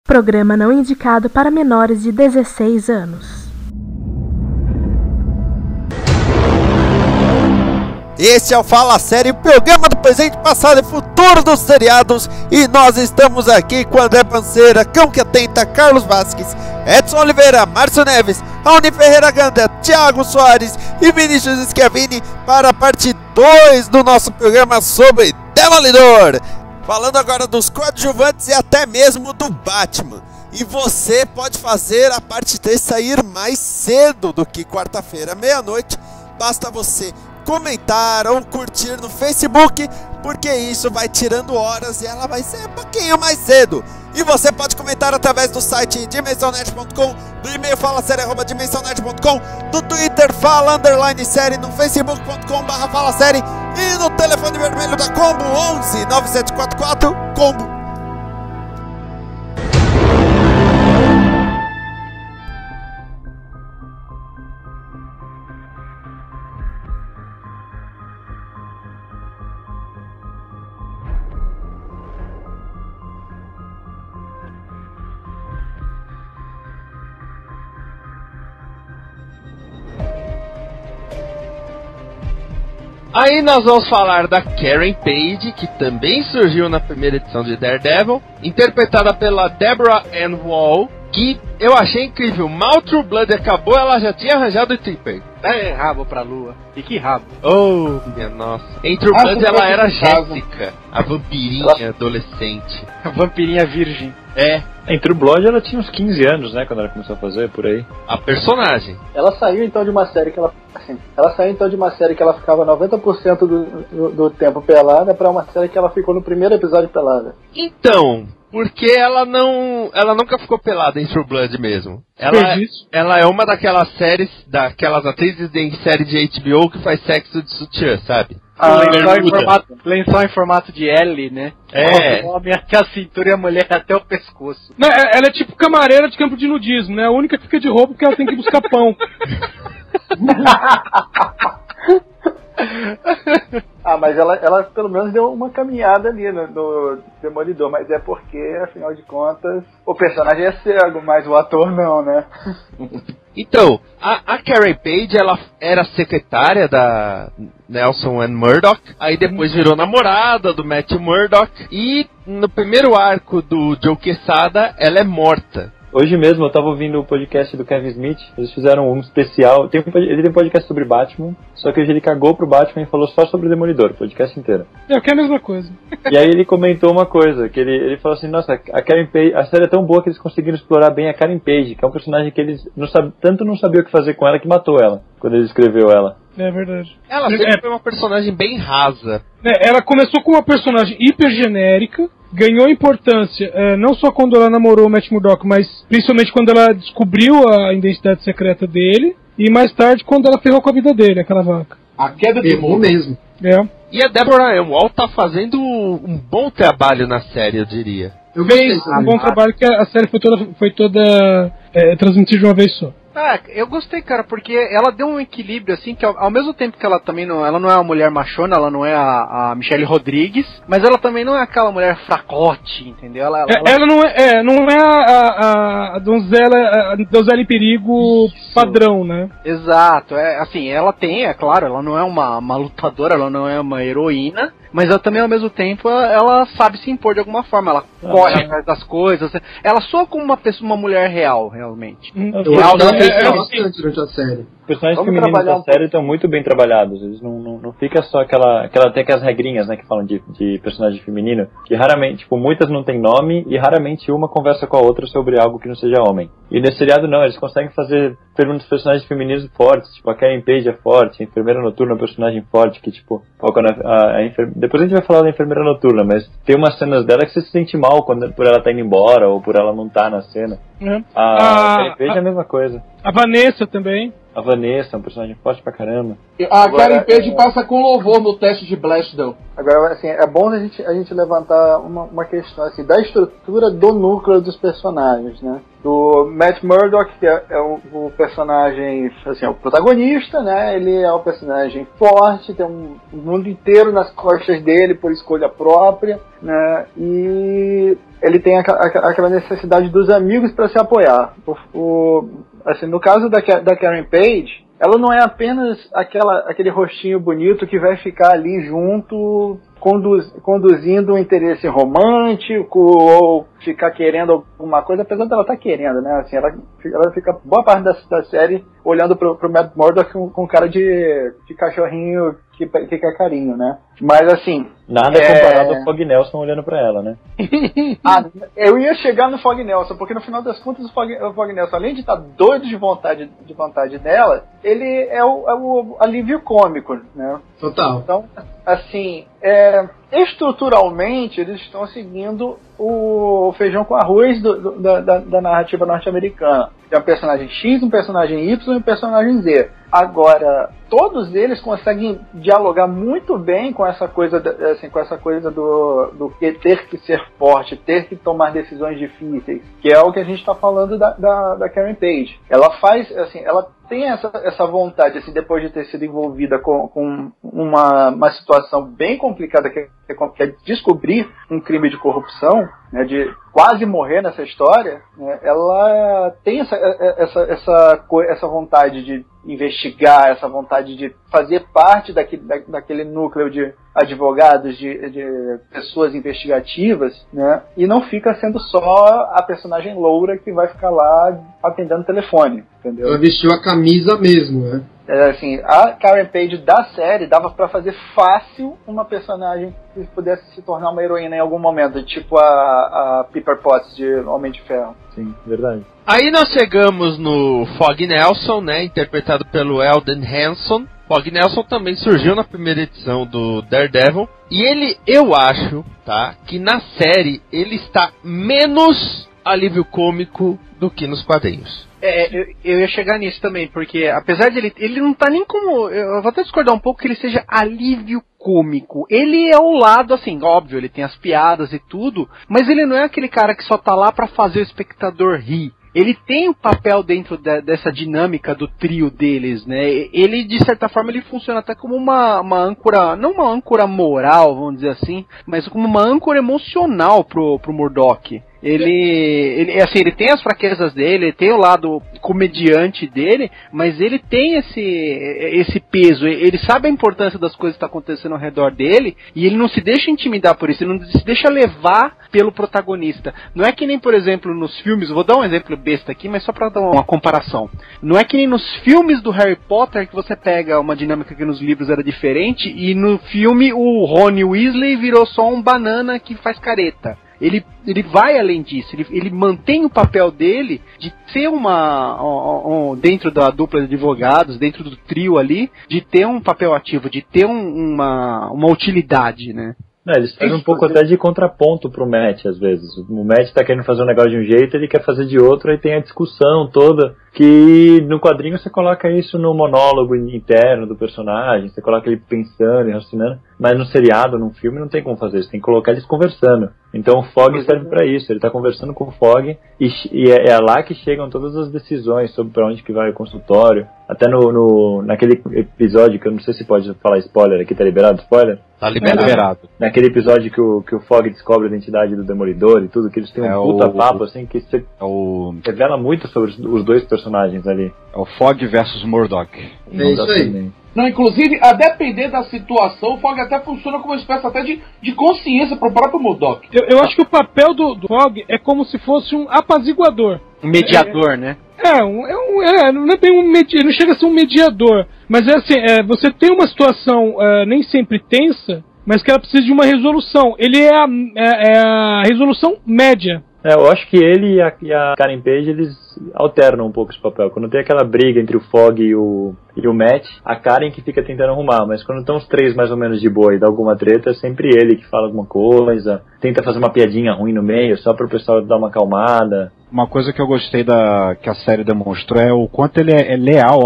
Programa não indicado para menores de 16 anos. Este é o Fala Série, o programa do presente, passado e futuro dos seriados. E nós estamos aqui com André Panceira, Cão que Atenta, Carlos Vasques, Edson Oliveira, Márcio Neves, Raoni Ferreira Ganda, Thiago Soares e Vinícius Schiavini para a parte 2 do nosso programa sobre Demolidor. Falando agora dos coadjuvantes e até mesmo do Batman. E você pode fazer a parte 3 sair mais cedo do que quarta-feira, meia-noite. Basta você comentar ou curtir no Facebook, porque isso vai tirando horas e ela vai ser um pouquinho mais cedo. E você pode comentar através do site dimensãonet.com, do e-mail falasérie@dimensãonet.com, do Twitter fala_série, no facebook.com/falasérie e no telefone vermelho da Combo 11 9744 Combo. Aí nós vamos falar da Karen Page, que também surgiu na primeira edição de Daredevil, interpretada pela Deborah Ann Woll, que eu achei incrível. Mal True Blood acabou, ela já tinha arranjado o Tripper. É rabo pra lua. E que rabo. Oh, minha nossa. Em True Blood ela era Jéssica, a vampirinha adolescente. A vampirinha virgem. É. Em True Blood ela tinha uns 15 anos, né, quando ela começou a fazer, por aí. A personagem. Ela saiu então de uma série que ela... Assim, ela saiu então de uma série que ela ficava 90% do tempo pelada pra uma série que ela ficou no primeiro episódio pelada. Então, porque ela nunca ficou pelada em True Blood mesmo. Ela é uma daquelas séries, daquelas atrizes em série de HBO que faz sexo de sutiã, sabe? Lençol em formato de L, né? É. O homem até a cintura e a mulher até o pescoço. Não, ela é tipo camareira de campo de nudismo, né? A única que fica de roupa porque ela tem que buscar pão. Mas ela pelo menos deu uma caminhada ali no Demolidor, mas é porque, afinal de contas, o personagem é cego, mas o ator não, né? Então, a Karen Page, ela era secretária da Nelson and Murdoch, aí depois virou namorada do Matthew Murdoch, e no primeiro arco do Joe Quesada, ela é morta. Hoje mesmo eu tava ouvindo o podcast do Kevin Smith, eles fizeram um especial, ele tem um podcast sobre Batman, só que hoje ele cagou pro Batman e falou só sobre o Demolidor, o podcast inteiro. É, que é a mesma coisa. E aí ele comentou uma coisa, que ele falou assim, nossa, a Karen Page, a série é tão boa que eles conseguiram explorar bem a Karen Page, que é um personagem que eles tanto não sabiam o que fazer com ela que matou ela, quando ele escreveu ela. É verdade. Ela sempre foi uma personagem bem rasa. Ela começou com uma personagem hiper genérica, ganhou importância, não só quando ela namorou o Matt Murdock, mas principalmente quando ela descobriu a identidade secreta dele, e mais tarde quando ela ferrou com a vida dele, aquela vaca. A queda de mundo mesmo. É. E a Deborah Ann Woll tá fazendo um bom trabalho na série, eu diria. Fez um bom trabalho, que a série foi toda transmitida de uma vez só. Eu gostei, cara, porque ela deu um equilíbrio, assim, que ao mesmo tempo que ela também ela não é uma mulher machona, ela não é a Michelle Rodrigues, mas ela também não é aquela mulher fracote, entendeu? Ela não é a donzela em perigo padrão, né? Exato, assim, ela tem, é claro, ela não é uma lutadora, ela não é uma heroína, mas ela também, ao mesmo tempo, ela sabe se impor de alguma forma, ela corre atrás das coisas, ela soa como uma mulher real, realmente. Bastante durante a série. Os personagens femininos da série estão muito bem trabalhados. Eles não fica só aquela tem aquelas regrinhas, né, que falam de personagem feminino, que raramente, tipo, muitas não tem nome e raramente uma conversa com a outra sobre algo que não seja homem. E nesse seriado não, eles conseguem fazer personagens femininos fortes, tipo a Karen Page é forte, a Enfermeira Noturna é um personagem forte, que tipo, depois a gente vai falar da Enfermeira Noturna, mas tem umas cenas dela que você se sente mal por ela estar indo embora ou por ela não estar na cena. A Karen Page é a mesma coisa. A Vanessa também. A Vanessa é um personagem forte pra caramba. A Karen Page passa com louvor no teste de Blackstone. Agora, assim, é bom a gente levantar uma questão, assim, da estrutura do núcleo dos personagens, né? Do Matt Murdock, que é o personagem, assim, é o protagonista, né? Ele é um personagem forte, tem um mundo inteiro nas costas dele por escolha própria, né? E ele tem aquela necessidade dos amigos para se apoiar. Assim, no caso da Karen Page, ela não é apenas aquele rostinho bonito que vai ficar ali junto, conduzindo um interesse romântico ou ficar querendo alguma coisa, apesar dela estar querendo, né? Assim, ela fica boa parte da série olhando pro Matt Murdock com cara de cachorrinho que quer carinho, né? Mas assim... Nada comparado ao Fog Nelson olhando pra ela, né? Eu ia chegar no Fog Nelson, porque no final das contas o Fog Nelson, além de estar doido de vontade dela, ele é o alívio cômico, né? Total. Então, assim, estruturalmente eles estão seguindo o feijão com arroz da narrativa norte-americana. Tem um personagem X, um personagem Y e um personagem Z. Agora, todos eles conseguem dialogar muito bem com essa coisa, do ter que ser forte, ter que tomar decisões difíceis, que é o que a gente está falando da Karen Page. Ela faz, assim, ela tem essa vontade, assim, depois de ter sido envolvida com uma situação bem complicada, que é descobrir um crime de corrupção, né, de quase morrer nessa história, né, ela tem essa vontade de investigar, essa vontade de fazer parte daquele núcleo de advogados, de pessoas investigativas, né, e não fica sendo só a personagem loura que vai ficar lá atendendo o telefone, entendeu? Ela vestiu a camisa mesmo, né? Assim, a Karen Page da série dava pra fazer fácil uma personagem que pudesse se tornar uma heroína em algum momento, tipo a Pepper Potts de Homem de Ferro. Sim, verdade. Aí nós chegamos no Fog Nelson, né, interpretado pelo Eldon Henson. Fog Nelson também surgiu na primeira edição do Daredevil. E ele, eu acho, tá, que na série ele está menos alívio cômico do que nos quadrinhos. Eu ia chegar nisso também, porque apesar de ele não tá nem como... Eu vou até discordar um pouco que ele seja alívio cômico. Ele é o lado, assim, óbvio, ele tem as piadas e tudo, mas ele não é aquele cara que só tá lá pra fazer o espectador rir. Ele tem um papel dentro dessa dinâmica do trio deles, né? Ele, de certa forma, ele funciona até como uma âncora, não uma âncora moral, vamos dizer assim, mas como uma âncora emocional pro Murdock. Ele tem as fraquezas dele, ele tem o lado comediante dele, mas ele tem esse peso, ele sabe a importância das coisas que estão acontecendo ao redor dele, e ele não se deixa intimidar por isso, ele não se deixa levar pelo protagonista. Não é que nem, por exemplo, nos filmes, vou dar um exemplo besta aqui, mas só para dar uma comparação. Não é que nem nos filmes do Harry Potter que você pega uma dinâmica que nos livros era diferente, e no filme o Ron Weasley virou só um banana que faz careta. Ele vai além disso, ele mantém o papel dele de ser dentro da dupla de advogados, dentro do trio ali, de ter um papel ativo, de ter uma utilidade, né? Eles fazem um pouco até de contraponto pro Matt, às vezes. O Matt tá querendo fazer um negócio de um jeito, ele quer fazer de outro, aí tem a discussão toda, que no quadrinho você coloca isso no monólogo interno do personagem, você coloca ele pensando e raciocinando, mas no seriado, num filme, não tem como fazer isso, tem que colocar eles conversando. Então o Fog serve pra isso, ele tá conversando com o Fog, e é lá que chegam todas as decisões sobre pra onde que vai o consultório. Até naquele episódio, que eu não sei se pode falar spoiler, aqui tá liberado spoiler? Tá liberado. Naquele episódio que o Fog descobre a identidade do Demolidor e tudo, que eles têm um puta papo, assim, que você revela muito sobre os dois personagens ali. É o Fog versus Murdock. É isso aí. Não, inclusive, a depender da situação, o Fog até funciona como uma espécie até de consciência pro próprio Murdock. Eu acho que o papel do Fog é como se fosse um apaziguador. Um mediador, né? Não é bem não chega a ser um mediador, mas é assim, você tem uma situação nem sempre tensa, mas que ela precisa de uma resolução. Ele é a resolução média. Eu acho que ele e a Karen Page, eles alternam um pouco esse papel. Quando tem aquela briga entre o Fog e o Matt, a Karen que fica tentando arrumar, mas quando estão os três mais ou menos de boa e dá alguma treta, é sempre ele que fala alguma coisa, tenta fazer uma piadinha ruim no meio, só para o pessoal dar uma acalmada. Uma coisa que eu gostei que a série demonstrou é o quanto ele é leal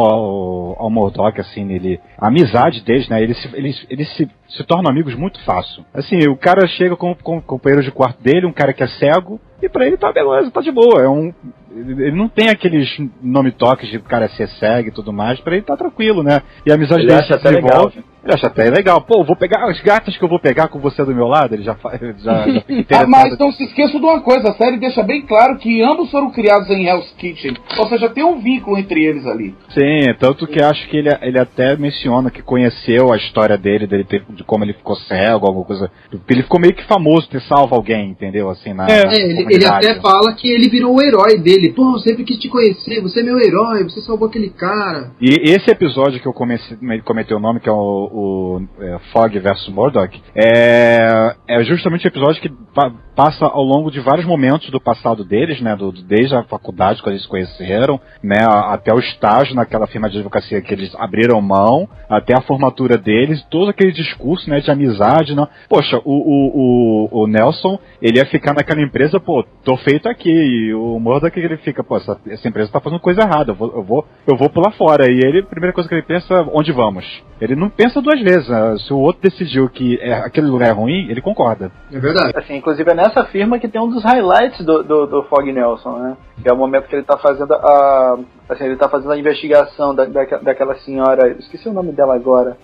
ao Murdock, assim, a amizade deles, né? Eles se tornam amigos muito fácil. Assim, o cara chega com o companheiro de quarto dele, um cara que é cego, e pra ele tá beleza, tá de boa. Ele não tem aqueles nome-toques de o cara ser cego e tudo mais, pra ele tá tranquilo, né? E a amizade dele se desenvolve. Ele acha até legal. Pô, vou pegar as gatas que eu vou pegar com você do meu lado. Ele já fica interessado. Mas não se esqueça de uma coisa, a série deixa bem claro que ambos foram criados em Hell's Kitchen. Ou seja, tem um vínculo entre eles ali. Sim, tanto que acho que ele até menciona que conheceu a história dele de como ele ficou cego, alguma coisa. Porque ele ficou meio que famoso ter salvo alguém, entendeu? Assim, ele até fala que ele virou o herói dele. Pô, eu sempre quis te conhecer, você é meu herói, você salvou aquele cara. E esse episódio que eu comentei o nome, que é o Fogg vs Murdock, é justamente o episódio que passa ao longo de vários momentos do passado deles, né, desde a faculdade, quando eles se conheceram, né, até o estágio naquela firma de advocacia que eles abriram mão, até a formatura deles, todo aquele discurso, né, de amizade, não. Poxa, o Nelson, ele ia ficar naquela empresa, pô, tô feito aqui, e o Murdock, ele fica, pô, essa empresa tá fazendo coisa errada, eu vou pular fora, e ele, a primeira coisa que ele pensa, onde vamos? Ele não pensa duas vezes, né? Se o outro decidiu que aquele lugar é ruim, ele concorda. É verdade. Assim, inclusive é nessa firma que tem um dos highlights do Fogg Nelson, né? Que é o momento que ele tá fazendo a investigação daquela senhora, esqueci o nome dela agora,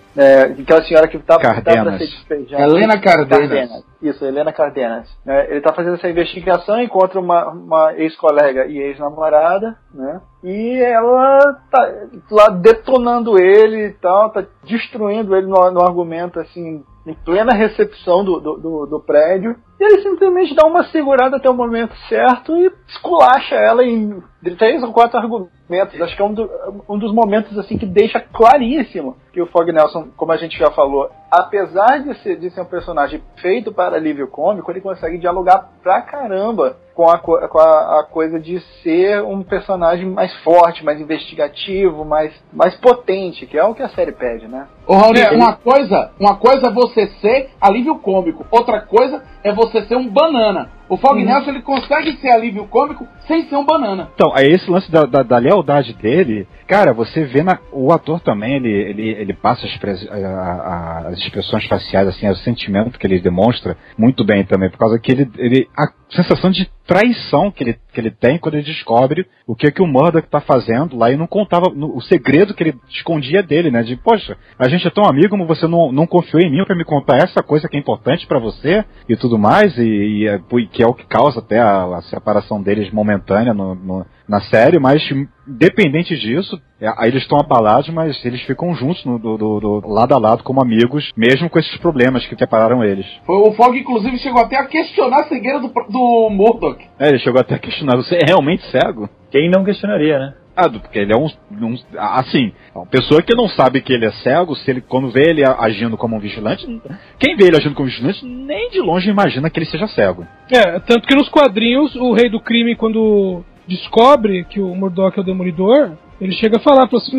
aquela senhora que tá pra ser despejada. Helena Cardenas. Isso, Helena Cardenas. Ele tá fazendo essa investigação, encontra uma ex-colega e ex-namorada, né? E ela tá lá detonando ele e tal, tá destruindo ele no argumento, assim, em plena recepção do prédio. E ele simplesmente dá uma segurada até o momento certo e esculacha ela em 3 ou 4 argumentos. Acho que é um dos momentos assim que deixa claríssimo que o Fogg Nelson, como a gente já falou, apesar de ser um personagem feito para alívio cômico, ele consegue dialogar pra caramba com a coisa de ser um personagem mais forte, mais investigativo, mais potente, que é o que a série pede, né? Ô, Raul, uma coisa é você ser alívio cômico, outra coisa é você ser um banana. O Fogg Nelson, ele consegue ser alívio cômico sem ser um banana. Então, aí esse lance da lealdade dele, cara, você vê o ator também, ele passa as expressões faciais, assim, o sentimento que ele demonstra muito bem também, por causa que a sensação de traição que ele tem quando ele descobre o que o Murdock tá fazendo lá e não contava o segredo que ele escondia dele, né? De, poxa, a gente é tão amigo, mas você não confiou em mim pra me contar essa coisa que é importante pra você e tudo mais, e que é o que causa até a separação deles momentânea na série, mas independente disso, aí eles estão abalados, mas eles ficam juntos do lado a lado como amigos, mesmo com esses problemas que separaram eles. O Fogg, inclusive, chegou até a questionar a cegueira do Murdock. Ele chegou até a questionar, você é realmente cego? Quem não questionaria, né? Porque ele é assim, uma pessoa que não sabe que ele é cego, quando vê ele agindo como um vigilante, quem vê ele agindo como vigilante, nem de longe imagina que ele seja cego. Tanto que nos quadrinhos, o Rei do Crime, quando descobre que o Murdock é o Demolidor, ele chega a falar assim,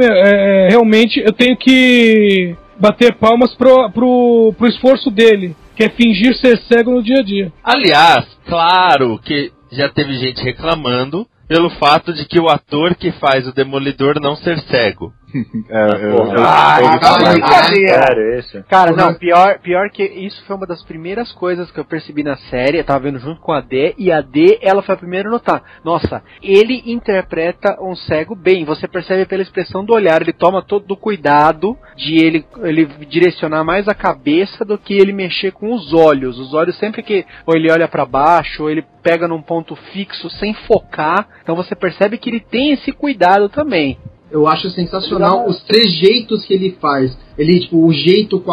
realmente eu tenho que bater palmas pro esforço dele, que é fingir ser cego no dia a dia. Aliás, claro que já teve gente reclamando pelo fato de que o ator que faz o Demolidor não ser cego. Cara, não, pior que isso foi uma das primeiras coisas que eu percebi na série. Eu tava vendo junto com a Dé, e a Dé, ela foi a primeira a notar. Nossa, ele interpreta um cego bem. Você percebe pela expressão do olhar, ele toma todo o cuidado de ele direcionar mais a cabeça do que ele mexer com os olhos. Os olhos sempre que ou ele olha pra baixo, ou ele pega num ponto fixo sem focar. Então você percebe que ele tem esse cuidado também. Eu acho sensacional os trejeitos que ele faz. Ele, tipo, o jeito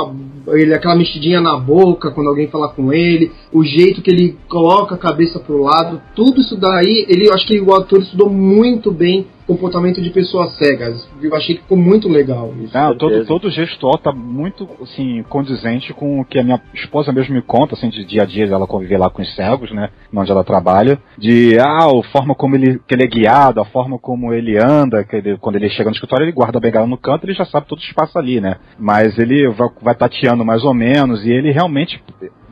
aquela mexidinha na boca quando alguém fala com ele, o jeito que ele coloca a cabeça pro lado, tudo isso daí, eu acho que o ator estudou muito bem o comportamento de pessoas cegas. Eu achei que ficou muito legal isso. Todo o gestual tá muito, assim, condizente com o que a minha esposa mesmo me conta, assim, de dia a dia, ela conviver lá com os cegos, né, onde ela trabalha, a forma como que ele é guiado, a forma como ele anda, quando ele chega no escritório, ele guarda a bengala no canto, ele já sabe todo o espaço ali, né, mas ele vai tateando mais ou menos, e ele realmente,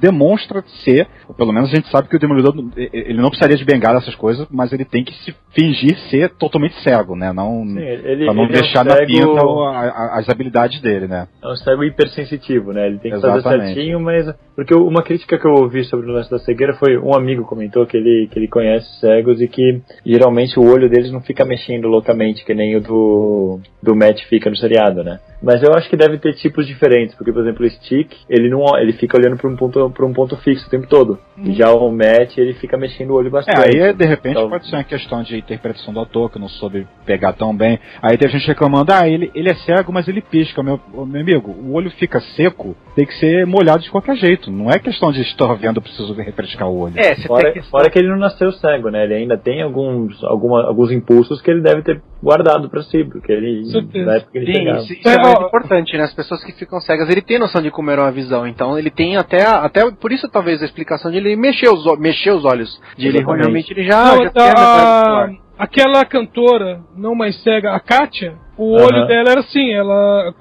demonstra ser, ou pelo menos a gente sabe que o Demolidor, ele não precisaria de bengala, essas coisas, mas ele tem que se fingir ser totalmente cego, né? Não, pra não deixar na pinta as habilidades dele, né? É um cego hipersensitivo, né? Ele tem que fazer certinho, mas... Porque uma crítica que eu ouvi sobre o lance da cegueira foi, um amigo comentou que ele conhece cegos e que geralmente o olho deles não fica mexendo loucamente, que nem o do Matt fica no seriado, né? Mas eu acho que deve ter tipos diferentes, porque, por exemplo, o Stick, ele fica olhando para um ponto fixo o tempo todo. E já o Matt, ele fica mexendo o olho bastante. Aí, de repente, então, pode ser uma questão de interpretação do ator, que não soube pegar tão bem. Aí tem gente reclamando, ele é cego, mas ele pisca. Meu amigo, o olho fica seco, tem que ser molhado de qualquer jeito. Não é questão de estar vendo, preciso refrescar o olho. Fora que ele não nasceu cego, né? Ele ainda tem alguns impulsos que ele deve ter guardado pra si, porque ele, na época que ele pegava. Isso é muito importante, né? As pessoas que ficam cegas, ele tem noção de como era uma visão, então ele tem até por isso talvez a explicação de ele mexer os olhos, de ele realmente ele já aquela cantora não mais cega, a Kátia, o olho dela era assim, ela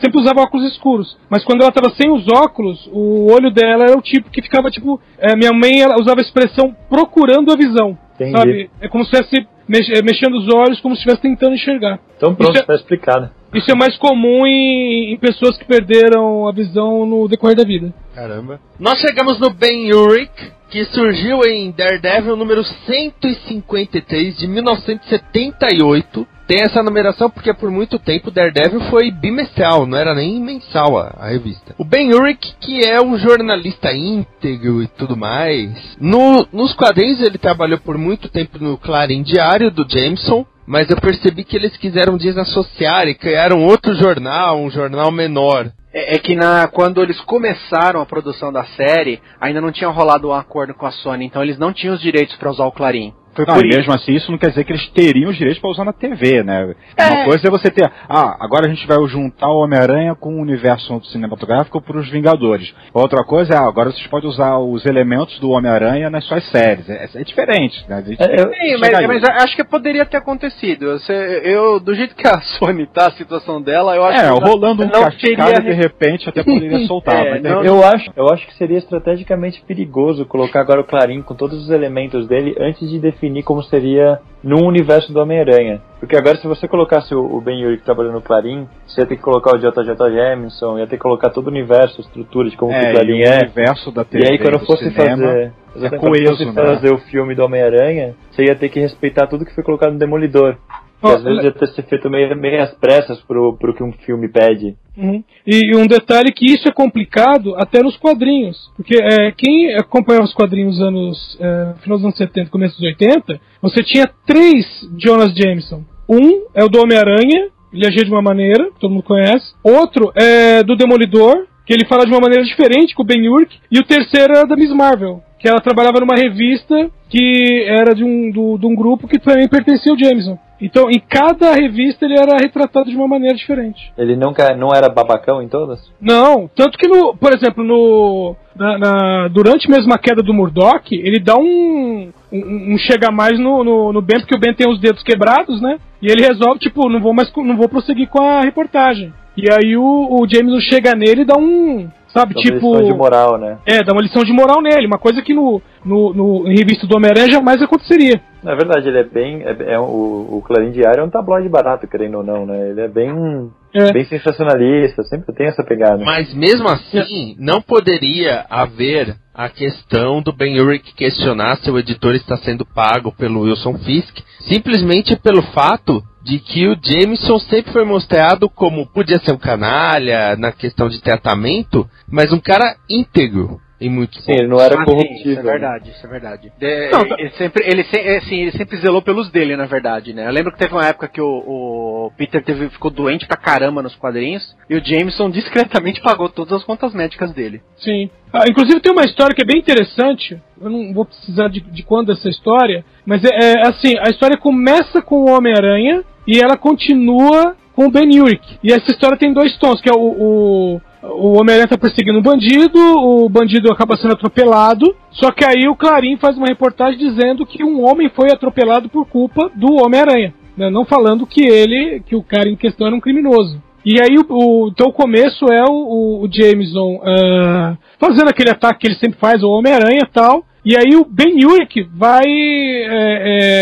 sempre usava óculos escuros, mas quando ela estava sem os óculos, o olho dela era o tipo que ficava tipo, minha mãe ela usava a expressão procurando a visão. Entendi. Sabe? É como se estivesse mexendo os olhos, como se estivesse tentando enxergar. Então pronto, está explicado. Isso é mais comum em pessoas que perderam a visão no decorrer da vida. Caramba. Nós chegamos no Ben Urich, que surgiu em Daredevil número 153 de 1978. Tem essa numeração porque por muito tempo Daredevil foi bimestral, não era nem mensal a revista. O Ben Urich, que é um jornalista íntegro e tudo mais. Nos quadrinhos ele trabalhou por muito tempo no Clarim Diário do Jameson, mas eu percebi que eles quiseram desassociar e criaram outro jornal, um jornal menor. É que quando eles começaram a produção da série, ainda não tinha rolado um acordo com a Sony, então eles não tinham os direitos para usar o Clarim. Mesmo assim, isso não quer dizer que eles teriam os direitos para usar na TV, né? Uma coisa é você ter, agora a gente vai juntar o Homem-Aranha com o universo cinematográfico para os Vingadores. Outra coisa é, agora vocês podem usar os elementos do Homem-Aranha nas suas séries. É diferente, né? Mas acho que poderia ter acontecido. Do jeito que a Sony tá, a situação dela, eu acho que rolando um cascalho de repente até poderia soltar. Eu acho que seria estrategicamente perigoso colocar agora o Clarim com todos os elementos dele antes de definir como seria no universo do Homem-Aranha. Porque agora, se você colocasse o Ben Urich trabalhando no Clarim, você ia ter que colocar o JJ Jameson, ia ter que colocar todo o universo, a estrutura de como o Clarim o universo da TV, e aí quando fosse fazer o filme do Homem-Aranha, você ia ter que respeitar tudo que foi colocado no Demolidor. Que às vezes ia ter que ser feito meio às pressas pro que um filme pede. E um detalhe que isso é complicado até nos quadrinhos. Porque quem acompanhava os quadrinhos final dos anos 70, começo dos 80, você tinha 3 Jonas Jameson. Um é o do Homem-Aranha, ele agia de uma maneira, que todo mundo conhece. Outro é do Demolidor, que ele fala de uma maneira diferente com o Ben Urich. E o terceiro era da Miss Marvel, que ela trabalhava numa revista que era de um grupo que também pertencia ao Jameson. Então, em cada revista ele era retratado de uma maneira diferente. Ele não era babacão em todas? Não, tanto que, por exemplo, durante mesmo a queda do Murdoch, ele dá um chega mais no Ben, porque o Ben tem os dedos quebrados, né? E ele resolve, não vou prosseguir com a reportagem. E aí o Jameson chega nele e dá uma lição de moral, né? Dá uma lição de moral nele, uma coisa que em revista do Homem-Aranha jamais aconteceria. Na verdade, ele é bem... o Clarim Diário é um tabloide barato, querendo ou não, né? Ele é bem sensacionalista, sempre tem essa pegada. Mas mesmo assim, não poderia haver a questão do Ben Urich questionar se o editor está sendo pago pelo Wilson Fisk, simplesmente pelo fato de que o Jameson sempre foi mostrado como podia ser um canalha na questão de tratamento, mas um cara íntegro em muitos pontos. Ele não era corruptível. Isso é verdade. Ele sempre zelou pelos dele, na verdade, né? Eu lembro que teve uma época que o Peter ficou doente pra caramba nos quadrinhos, e o Jameson discretamente pagou todas as contas médicas dele. Sim. Inclusive tem uma história que é bem interessante, eu não vou precisar de quando essa história, mas assim, a história começa com o Homem-Aranha, e ela continua com o Ben Urich. E essa história tem 2 tons, que é o Homem-Aranha tá perseguindo um bandido, o bandido acaba sendo atropelado, só que aí o Clarim faz uma reportagem dizendo que um homem foi atropelado por culpa do Homem-Aranha, né? Não falando que o cara em questão era um criminoso. E aí então o começo é o Jameson fazendo aquele ataque que ele sempre faz, o Homem-Aranha e tal. E aí o Ben Urich vai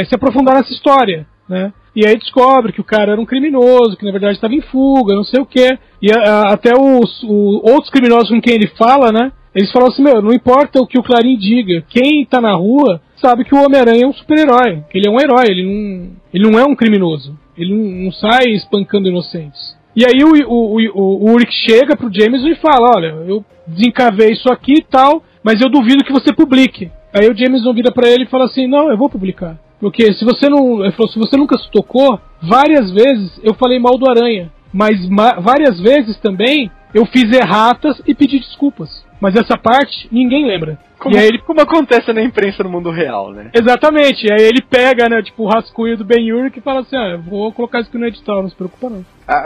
se aprofundar nessa história, né? E aí descobre que o cara era um criminoso, que na verdade estava em fuga, não sei o quê. E até os outros criminosos com quem ele fala, né? Eles falam assim, não importa o que o Clarim diga, quem tá na rua sabe que o Homem-Aranha é um super-herói, que ele é um herói, ele não é um criminoso, ele não sai espancando inocentes. E aí o Urich chega pro Jameson e fala, olha, eu desencavei isso aqui e tal, mas eu duvido que você publique. Aí o Jameson vira pra ele e fala assim, não, eu vou publicar. Porque se você nunca se tocou, várias vezes eu falei mal do Aranha, mas várias vezes também eu fiz erratas e pedi desculpas. Mas essa parte ninguém lembra. Como acontece na imprensa no mundo real, né? Exatamente. E aí ele pega, né, tipo, o rascunho do Ben Urich e fala assim, eu vou colocar isso aqui no edital, não se preocupa não.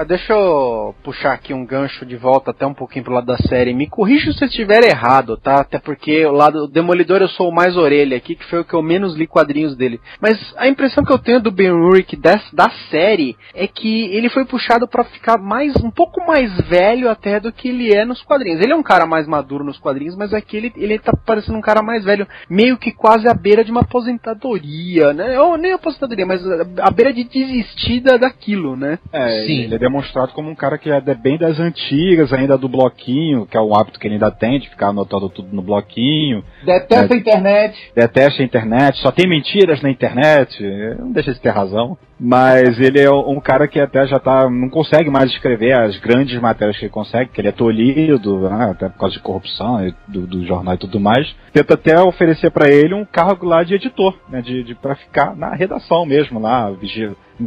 Deixa eu puxar aqui um gancho de volta até um pouquinho pro lado da série. Me corrija se eu estiver errado, tá? Até porque o lado Demolidor eu sou o mais orelha aqui, que foi o que eu menos li quadrinhos dele. Mas a impressão que eu tenho do Ben Urich da série é que ele foi puxado pra ficar um pouco mais velho até do que ele é nos quadrinhos. Ele é um cara mais maduro nos quadrinhos, mas aqui ele tá parecendo um cara mais velho, meio que quase à beira de uma aposentadoria, né? Ou nem aposentadoria, mas à beira de desistida daquilo, né? Sim. Ele é demonstrado como um cara que é bem das antigas, ainda do bloquinho, que é um hábito que ele ainda tem, de ficar anotando tudo no bloquinho. Detesta a internet. Detesta a internet, só tem mentiras na internet, não deixa de ter razão. Mas ele é um cara que até já não consegue mais escrever as grandes matérias que ele consegue, que ele é tolhido, né, até por causa de corrupção do jornal e tudo mais. Tenta até oferecer pra ele um cargo lá de editor, né, pra ficar na redação mesmo, lá,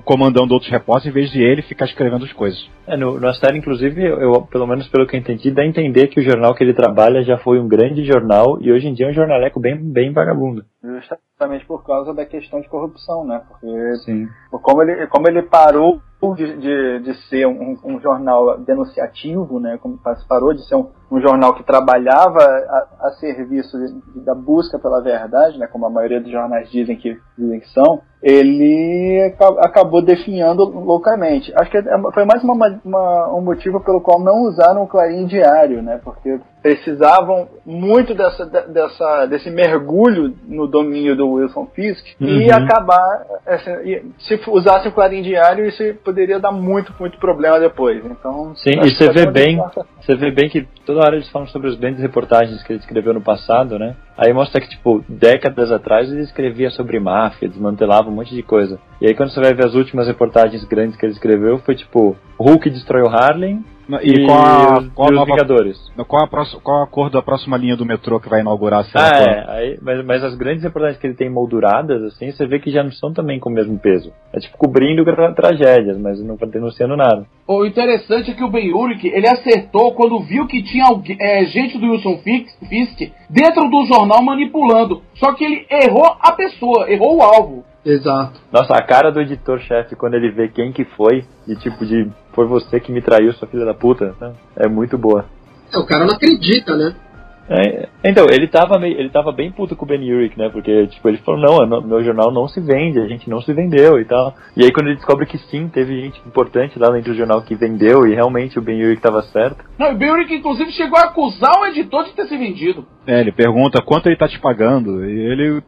comandando outros repórteres, em vez de ele ficar escrevendo as coisas. Na série, inclusive, eu, pelo menos pelo que eu entendi, dá a entender que o jornal que ele trabalha já foi um grande jornal e hoje em dia é um jornaleco bem vagabundo. Justamente por causa da questão de corrupção, né? Porque sim. Como ele parou de ser um jornal denunciativo, né? Como parou de ser um jornal que trabalhava a serviço da busca pela verdade, né? Como a maioria dos jornais dizem que são, ele acabou definhando loucamente. Acho que foi mais um motivo pelo qual não usaram o Clarim Diário, né? Porque precisavam muito desse mergulho no domínio do Wilson Fisk e acabar, se usassem o Clarim Diário, isso poderia dar muito problema depois. Então, sim, e você vê bem que toda hora eles falam sobre as grandes reportagens que ele escreveu no passado, né? Aí mostra que, tipo, décadas atrás ele escrevia sobre máfia, desmantelava um monte de coisa. E aí quando você vai ver as últimas reportagens grandes que ele escreveu, foi tipo, Hulk destrói o Harlem e os Vingadores. Qual a cor da próxima linha do metrô que vai inaugurar a série? Mas as grandes reportagens que ele tem molduradas, assim, você vê que já não são também com o mesmo peso. É tipo cobrindo tragédias, mas não denunciando nada. O interessante é que o Ben Urich, ele acertou quando viu que tinha gente do Wilson Fisk dentro do jornal manipulando. Só que ele errou a pessoa, errou o alvo. Exato. Nossa, a cara do editor-chefe quando ele vê quem que foi, foi você que me traiu, sua filha da puta, né? É muito boa. O cara não acredita, né? Então, ele tava bem puto com o Ben Urich, né? Porque, tipo, ele falou, não, meu jornal não se vende, a gente não se vendeu e tal. E aí quando ele descobre que sim, teve gente importante lá dentro do jornal que vendeu e realmente o Ben Urich tava certo. Não, o Ben Urich inclusive chegou a acusar o editor de ter se vendido. Ele pergunta quanto ele tá te pagando, e ele,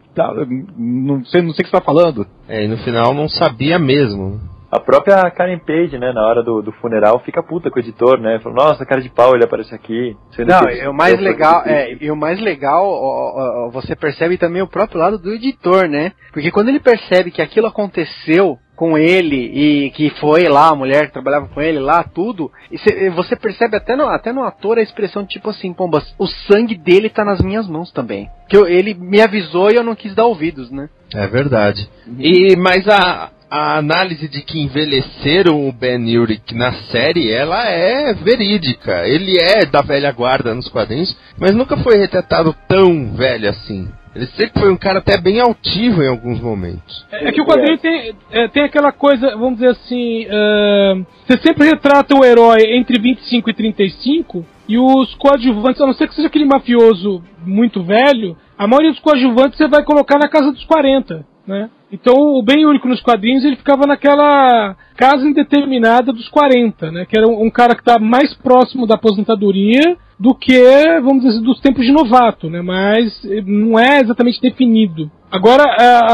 não sei o que você tá falando. E no final não sabia mesmo. A própria Karen Page, né, na hora do funeral, fica puta com o editor, né? Falou, nossa, cara de pau, ele aparece aqui. Não, o mais legal, você percebe também o próprio lado do editor, né? Porque quando ele percebe que aquilo aconteceu com ele e que foi lá a mulher que trabalhava com ele lá, tudo, e você percebe até no ator a expressão tipo assim, pombas, o sangue dele tá nas minhas mãos também. Que ele me avisou e eu não quis dar ouvidos, né? É verdade. Mas a análise de que envelheceram o Ben Urich na série, ela é verídica. Ele é da velha guarda nos quadrinhos, mas nunca foi retratado tão velho assim. Ele sempre foi um cara até bem altivo em alguns momentos. É que o quadrinho tem aquela coisa, vamos dizer assim, você sempre retrata o herói entre 25 e 35, e os coadjuvantes, a não ser que seja aquele mafioso muito velho, a maioria dos coadjuvantes você vai colocar na casa dos 40. né? Então o Ben-Urich nos quadrinhos ele ficava naquela casa indeterminada dos 40, né? Que era um cara que está mais próximo da aposentadoria do que, vamos dizer, dos tempos de novato, né? Mas não é exatamente definido. Agora,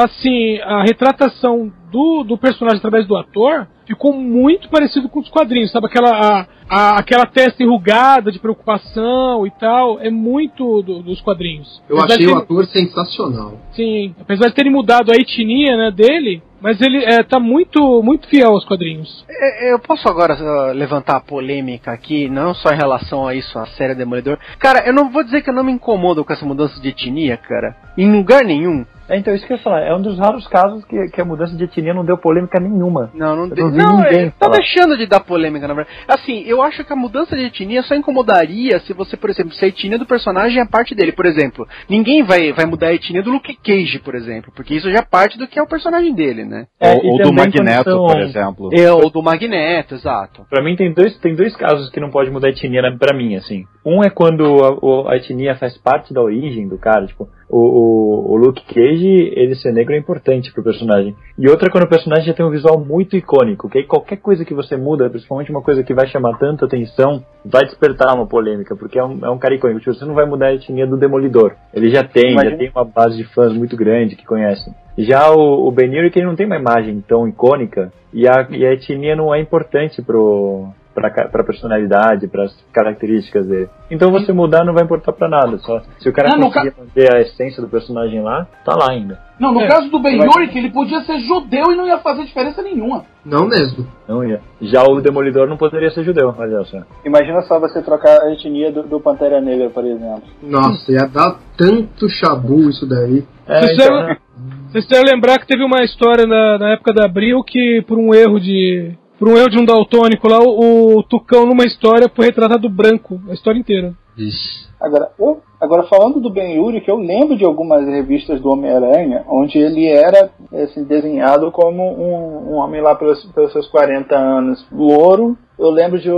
assim, a retratação do personagem através do ator ficou muito parecido com os quadrinhos, sabe? Aquela testa enrugada de preocupação e tal, é muito dos quadrinhos. Eu achei o ator sensacional. Sim, apesar de terem mudado a etnia, né, dele, mas ele tá muito, muito fiel aos quadrinhos. Eu posso agora levantar a polêmica aqui, não só em relação a isso, a série Demolidor. Cara, eu não vou dizer que eu não me incomodo com essa mudança de etnia, cara, em lugar nenhum. Então, isso que eu ia falar, é um dos raros casos que a mudança de etnia não deu polêmica nenhuma. Não tá deixando de dar polêmica, na verdade. Assim, eu acho que a mudança de etnia só incomodaria se você, por exemplo, se a etnia do personagem é parte dele. Por exemplo, ninguém vai mudar a etnia do Luke Cage, por exemplo, porque isso já é parte do que é o personagem dele, né? Ou do Magneto, por exemplo. Ou do Magneto, exato. Pra mim tem dois casos que não pode mudar a etnia, pra mim, assim. Um é quando a etnia faz parte da origem do cara, tipo, o Luke Cage, ele ser negro é importante pro personagem. E outra é quando o personagem já tem um visual muito icônico, que aí qualquer coisa que você muda, principalmente uma coisa que vai chamar tanta atenção, vai despertar uma polêmica, porque é um cara icônico. Tipo, você não vai mudar a etnia do Demolidor. Ele já tem uma base de fãs muito grande que conhecem. Já o Ben-Urich, ele não tem uma imagem tão icônica, e a etnia não é importante pra personalidade, pras características dele. Então você mudar não vai importar pra nada. Só se o cara conseguir manter a essência do personagem lá, tá lá ainda. Não, no caso do Ben-Urich, ele podia ser judeu e não ia fazer diferença nenhuma. Não mesmo. Não ia. Já o Demolidor não poderia ser judeu, olha só. Imagina só você trocar a etnia do Pantera Negra, por exemplo. Nossa, ia dar tanto chabu isso daí. Vocês devem lembrar que teve uma história na época da Abril que por um erro de um daltônico lá, o Tucão numa história foi retratado branco, a história inteira. Ixi. Agora falando do Ben-Urich, eu lembro de algumas revistas do Homem-Aranha, onde ele era assim, desenhado como um homem lá pelos seus 40 anos, louro. Eu lembro de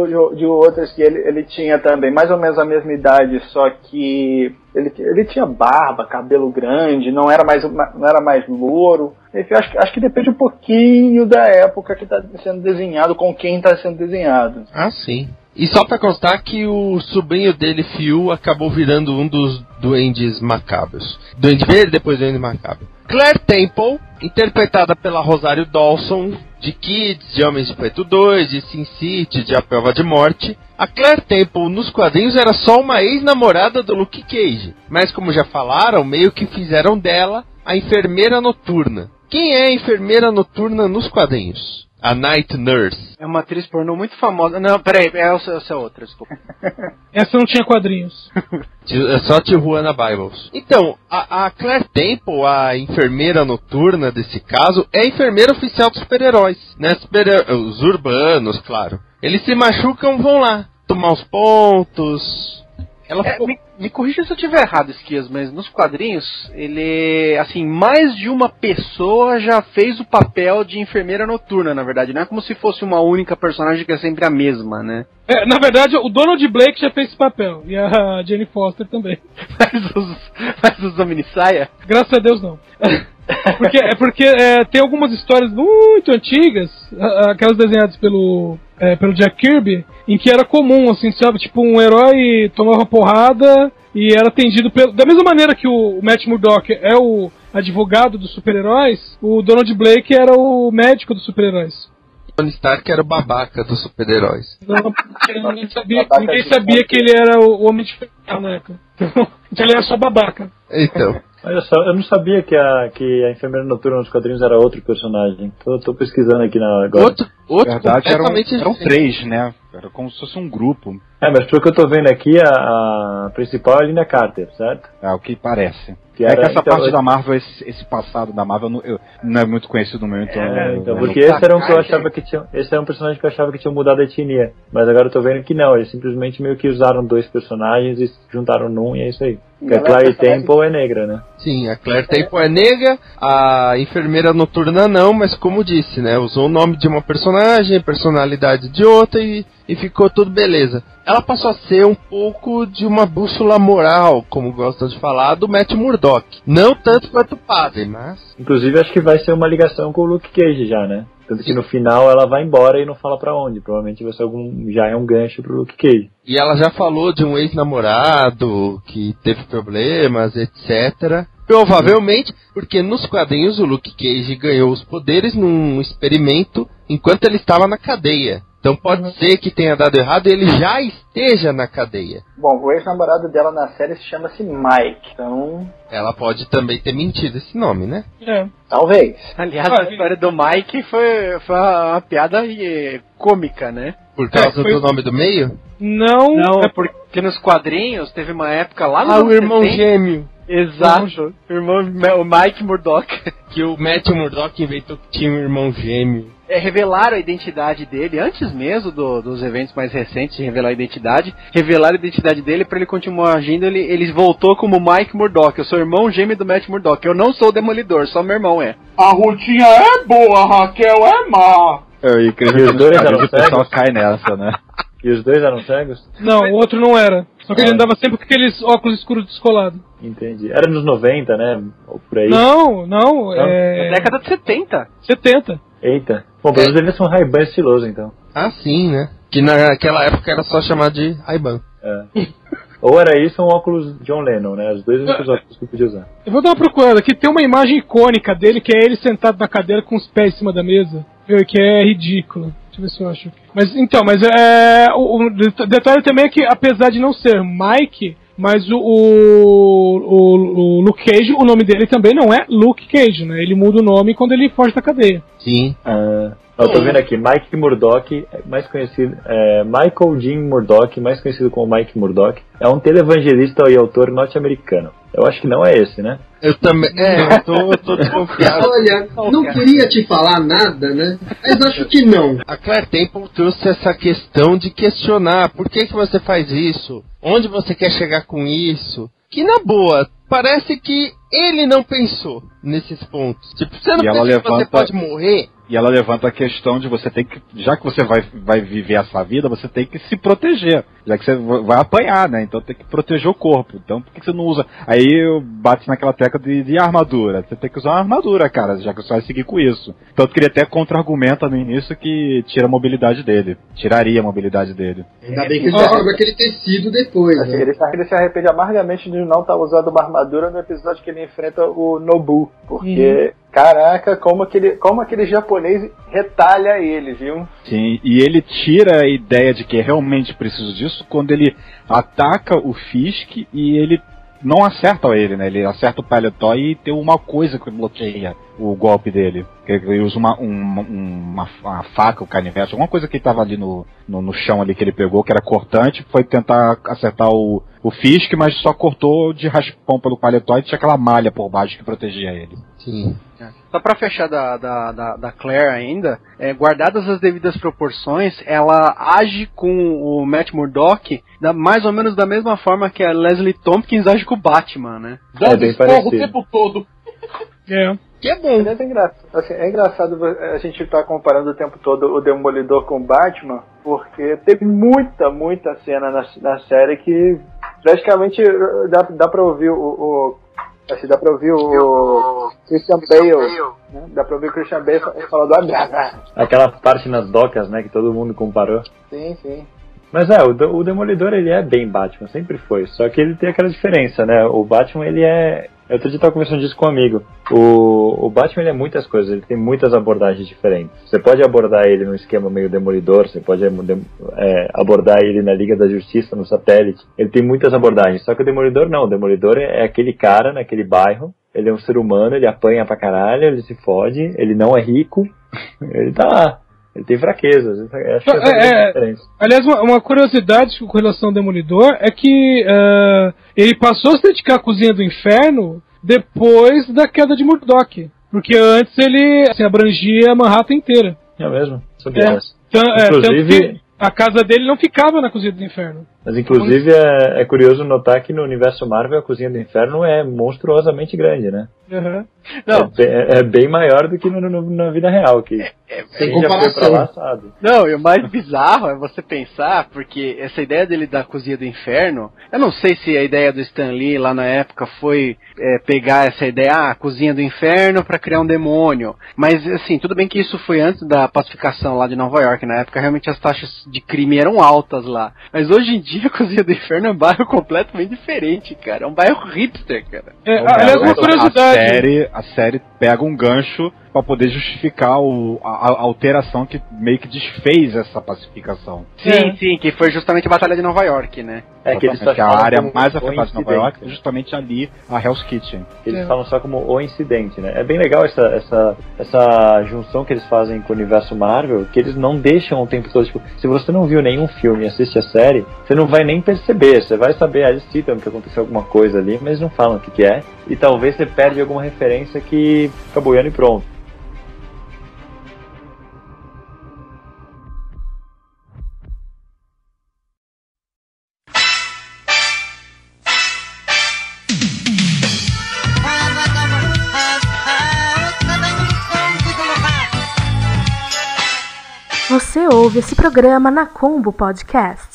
outras que ele tinha também mais ou menos a mesma idade, só que ele tinha barba, cabelo grande, não era mais louro. Enfim, acho que depende um pouquinho da época que está sendo desenhado, com quem está sendo desenhado. Ah, sim. E só pra constar que o sobrinho dele, Phil, acabou virando um dos Duendes Macabros. Duende Verde, depois Duende Macabro. Claire Temple, interpretada pela Rosário Dawson, de Kids, de Homens de Preto 2, de Sin City, de A Prova de Morte. A Claire Temple nos quadrinhos era só uma ex-namorada do Luke Cage, mas como já falaram, meio que fizeram dela a enfermeira noturna. Quem é a enfermeira noturna nos quadrinhos? A Night Nurse. É uma atriz pornô muito famosa. Não, peraí, essa é outra, desculpa. Essa não tinha quadrinhos. É só Tijuana Bibles. Então, a Claire Temple, a enfermeira noturna desse caso, é a enfermeira oficial dos super-heróis, né? Os urbanos, claro. Eles se machucam, vão lá tomar os pontos. Ela me corrija se eu estiver errado, Esquias, mas nos quadrinhos, ele, assim, mais de uma pessoa já fez o papel de enfermeira noturna, na verdade. Não é como se fosse uma única personagem que é sempre a mesma, né? Na verdade, o Donald Blake já fez esse papel, e a Jane Foster também. Mas os Omnissaia? Graças a Deus, não. Porque tem algumas histórias muito antigas, aquelas desenhadas pelo Jack Kirby, em que era comum, assim, sabe, tipo, um herói tomava porrada e era atendido da mesma maneira que o Matt Murdock é o advogado dos super-heróis, o Donald Blake era o médico dos super-heróis. Tony Stark era o babaca dos super-heróis. Ninguém sabia que ele era o Homem de Ferro na época. Então ele era só babaca. Então. Olha só, eu não sabia que a enfermeira noturna nos quadrinhos era outro personagem. Tô pesquisando aqui agora. Outro na verdade, eram 3, né? Era como se fosse um grupo. Mas pelo que eu tô vendo aqui, a principal é a Linda Carter, certo? É o que parece. Que essa parte da Marvel, esse passado da Marvel, não é muito conhecido no meu então. Porque esse era um que eu achava que tinha. Esse era um personagem que eu achava que tinha mudado a etnia. Mas agora eu tô vendo que não, eles simplesmente meio que usaram 2 personagens e juntaram num e é isso aí. Porque a Claire Temple é negra, né? Sim, a Claire Temple é negra, a enfermeira noturna não, mas como disse, né? Usou o nome de uma personagem, personalidade de outra e ficou tudo beleza. ela passou a ser um pouco de uma bússola moral, como gostam de falar, do Matt Murdock. Não tanto quanto o padre, mas... Inclusive, acho que vai ser uma ligação com o Luke Cage já, né? Tanto que no final ela vai embora e não fala pra onde. Provavelmente vai ser já é um gancho pro Luke Cage. E ela já falou de um ex-namorado que teve problemas, etc. Provavelmente, porque nos quadrinhos o Luke Cage ganhou os poderes num experimento enquanto ele estava na cadeia. Então pode ser que tenha dado errado e ele já esteja na cadeia. Bom, o ex-namorado dela na série chama-se Mike, então... Ela pode também ter mentido esse nome, né? Talvez. Aliás, a história do Mike foi uma piada cômica, né? Por causa do nome do meio? Não, é porque nos quadrinhos teve uma época lá no o irmão gêmeo. Exato, o Mike Murdock. Que o Matt Murdock inventou que tinha um irmão gêmeo. Revelaram a identidade dele, antes mesmo dos eventos mais recentes de revelar a identidade, revelaram a identidade dele pra ele continuar agindo, ele voltou como Mike Murdock. Eu sou irmão gêmeo do Matt Murdock, eu não sou o Demolidor, só meu irmão é. A Rutinha é boa, a Raquel é má. E os dois eram o pessoal cai nessa, né? E os dois eram cegos? Não, o outro não era. Só que ele andava sempre com aqueles óculos escuros descolados. Entendi. Era nos 90, né? Ou por aí? Não. Na década de 70. 70. Eita. Bom, pelo menos eles são Ray-Ban estiloso, então. Ah, sim, né? Que naquela época era só chamado de Ray-Ban. Ou era isso ou um óculos John Lennon, né? Os dois únicos óculos que eu podia usar. Eu vou dar uma procurada aqui. Tem uma imagem icônica dele, que é ele sentado na cadeira com os pés em cima da mesa. Que é ridículo. Deixa eu ver se eu acho. Mas o detalhe também é que, apesar de não ser Mike, mas o Luke Cage, o nome dele também não é Luke Cage, né? Ele muda o nome quando ele foge da cadeia. Sim. Eu tô vendo aqui, Mike Murdock, mais conhecido, Michael Jim Murdock, mais conhecido como Mike Murdock, é um televangelista e autor norte-americano. Eu acho que não é esse, né? Eu também, eu tô desconfiado. Olha, não queria te falar nada, né? Mas acho que não. A Claire Temple trouxe essa questão de questionar, por que você faz isso? Onde você quer chegar com isso? Que na boa, parece que ele não pensou nesses pontos. Tipo, você não pensa que você pode morrer? E ela levanta a questão de você ter que, já que você vai viver essa vida, você tem que se proteger, já que você vai apanhar, né? Então tem que proteger o corpo. Então por que você não usa? Aí bate naquela tecla de armadura. Você tem que usar uma armadura, cara, já que você vai seguir com isso. Então eu queria até contra-argumenta no início que tira a mobilidade dele. Tiraria a mobilidade dele. Ainda bem que ele descobre aquele tecido depois, né? Ele se arrepende amargamente de não estar usando uma armadura no episódio que ele enfrenta o Nobu. Porque... Caraca, como aquele japonês retalha ele, viu? Sim, e ele tira a ideia de que é realmente preciso disso quando ele ataca o Fisk e ele não acerta ele, né? Ele acerta o paletó e tem uma coisa que bloqueia o golpe dele. Ele usa uma faca, o canivete, alguma coisa que estava ali no chão ali que ele pegou, que era cortante, foi tentar acertar o Fisk, mas só cortou de raspão pelo paletó e tinha aquela malha por baixo que protegia ele. Sim. Só pra fechar da Claire ainda, guardadas as devidas proporções, ela age com o Matt Murdock mais ou menos da mesma forma que a Leslie Tompkins age com o Batman, né? Dando esporro o tempo todo. Que é bom. É engraçado a gente estar comparando o tempo todo o Demolidor com o Batman, porque teve muita cena na série que praticamente dá pra ouvir dá pra ouvir o Christian Bale, né? Dá pra ouvir o Christian Bale falando aquela parte nas docas, né, que todo mundo comparou. Sim. Mas o Demolidor, ele é bem Batman, sempre foi. Só que ele tem aquela diferença, né? O Batman, ele é... Eu outro dia estava conversando disso com um amigo. O Batman, ele é muitas coisas, ele tem muitas abordagens diferentes. Você pode abordar ele num esquema meio Demolidor, você pode abordar ele na Liga da Justiça, no Satélite. Ele tem muitas abordagens, só que o Demolidor não. O Demolidor é aquele cara naquele bairro, ele é um ser humano, ele apanha pra caralho, ele se fode, ele não é rico, ele tá lá. Ele tem fraquezas. Acho que aliás, uma curiosidade com relação ao Demolidor é que ele passou a se dedicar à cozinha do inferno depois da queda de Murdock. Porque antes ele abrangia Manhattan inteira. É mesmo? Tanto que a casa dele não ficava na cozinha do inferno. Mas inclusive é curioso notar que no universo Marvel a Cozinha do Inferno é monstruosamente grande, né? Uhum. Não. É bem maior do que na vida real, que sem já foi pra lá, sabe? Não, e o mais bizarro é você pensar, porque essa ideia dele da Cozinha do Inferno, eu não sei se a ideia do Stan Lee lá na época foi pegar essa ideia, Cozinha do Inferno pra criar um demônio, mas assim, tudo bem que isso foi antes da pacificação lá de Nova York, na época realmente as taxas de crime eram altas lá, mas hoje em dia a Cozinha do Inferno é um bairro completamente diferente, cara, é um bairro hipster, cara. Aliás, uma curiosidade. A série pega um gancho pra poder justificar a alteração que meio que desfez essa pacificação. Sim, que foi justamente a Batalha de Nova York, né? Que eles a área mais como afetada de Nova York é justamente ali, a Hell's Kitchen. Eles falam só como o incidente, né? É bem legal essa junção que eles fazem com o universo Marvel, que eles não deixam o tempo todo, tipo, se você não viu nenhum filme e assiste a série, você não vai nem perceber, você vai saber, eles citam que aconteceu alguma coisa ali, mas não falam o que é, e talvez você perde alguma referência que fica boiando e pronto. Você ouve esse programa na Combo Podcast.